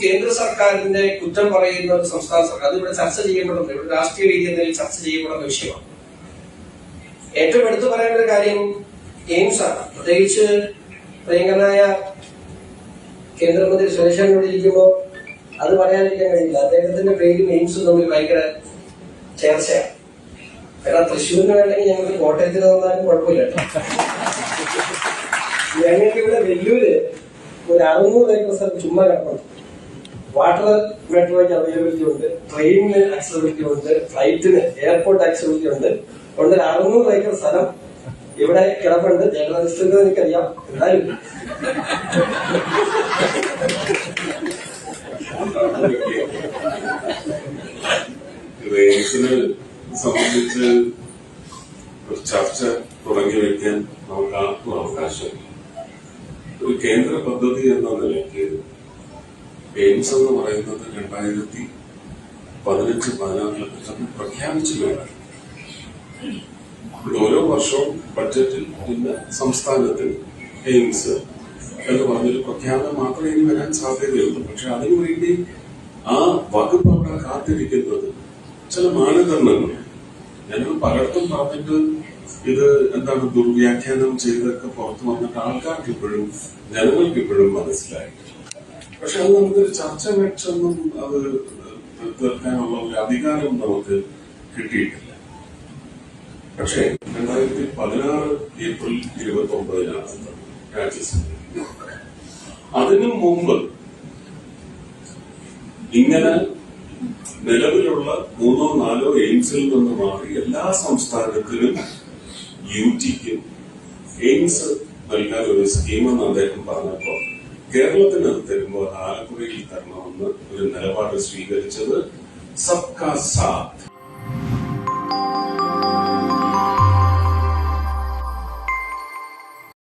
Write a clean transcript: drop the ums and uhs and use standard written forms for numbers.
കേന്ദ്ര സർക്കാരിന്റെ കുറ്റം പറയുന്ന ഒരു സംസ്ഥാന സർക്കാർ, അതിവിടെ ചർച്ച ചെയ്യപ്പെടുന്നത്, ഇവിടെ രാഷ്ട്രീയ രീതി എന്നതിൽ ചർച്ച ചെയ്യപ്പെടുന്ന വിഷയമാണ്. ഏറ്റവും എടുത്തു പറയേണ്ട ഒരു കാര്യം എയിംസ് ആണ്. പ്രത്യേകിച്ച് പ്രിയങ്കരനായ കേന്ദ്രമന്ത്രി സുരേഷനോട് ഇരിക്കുമ്പോൾ അത് പറയാതിരിക്കാൻ കഴിയില്ല. അദ്ദേഹത്തിന്റെ പേരും എയിംസും തമ്മിൽ ഭയങ്കര ചേർച്ചയാണ്. കാരണം തൃശ്ശൂരിന് വേണമെങ്കിൽ ഞങ്ങൾക്ക് കോട്ടയത്തിന് തന്നാലും കുഴപ്പമില്ല. ഞങ്ങൾക്ക് ഇവിടെ വെല്ലൂര് ഒരു 600 ഏക്കർ സ്ഥലം ചുമ്മാ കിടക്കണം. വാട്ടർ മെട്രോയ്ക്ക് അവൈലബിലിറ്റി ഉണ്ട്, ട്രെയിനിന് ആക്സസിബിലിറ്റി ഉണ്ട്, ഫ്ലൈറ്റിന് എയർപോർട്ട് ആക്സസിബിലിറ്റി ഉണ്ട്. അതുകൊണ്ട് 600 ഏക്കർ സ്ഥലം ഇവിടെ കിടപ്പുണ്ട്. ജേർണലിസ്റ്റിന്റെ എനിക്കറിയാം. എന്നാലും റേസിനെ സംബന്ധിച്ച് ഒരു ചർച്ച തുടങ്ങി വയ്ക്കാൻ നമുക്ക് ആർക്കും അവകാശമില്ല. ഒരു കേന്ദ്ര പദ്ധതി എന്ന നിലയ്ക്ക് എയിംസ് എന്ന് പറയുന്നത് 2015-16 പ്രഖ്യാപിച്ചു വേണം. ഓരോ വർഷവും ബഡ്ജറ്റിൽ പിന്നെ സംസ്ഥാനത്തിന് എയിംസ് എന്ന് പറഞ്ഞൊരു പ്രഖ്യാപനം മാത്രമേ ഇനി വരാൻ സാധ്യതയുള്ളൂ. പക്ഷെ അതിനുവേണ്ടി ആ വകുപ്പ് അവിടെ കാത്തിരിക്കുന്നത് ചില മാനദണ്ഡങ്ങൾ. ഞങ്ങൾ പലയിടത്തും പറഞ്ഞിട്ട് ഇത് എന്താണ് ദുർവ്യാഖ്യാനം ചെയ്തൊക്കെ പുറത്തു വന്നിട്ട് ആൾക്കാർക്ക് ഇപ്പോഴും ജനങ്ങൾക്ക് ഇപ്പോഴും മനസ്സിലായി. പക്ഷെ അത് നമുക്കൊരു ചർച്ച വെച്ചൊന്നും അത് തീർക്കാനുള്ള ഒരു അധികാരം നമുക്ക് കിട്ടിയിട്ടില്ല. പക്ഷേ 2016 ഏപ്രിൽ 29-നാണ് രാജ്യസഭ. അതിനു മുമ്പ് ഇങ്ങനെ നിലവിലുള്ള 3-4 എയിംസിൽ നിന്ന് മാറി എല്ലാ സംസ്ഥാനത്തിനും യുജിക്കും എയിംസ് നൽകാൻ ഒരു സ്കീമെന്ന് അദ്ദേഹം പറഞ്ഞപ്പോ കേരളത്തിന് അത് തരുമ്പോൾ ആലപ്പുഴയിൽ തരണമെന്ന് ഒരു നിലപാട് സ്വീകരിച്ചത് സബ്കാ സാത്ത്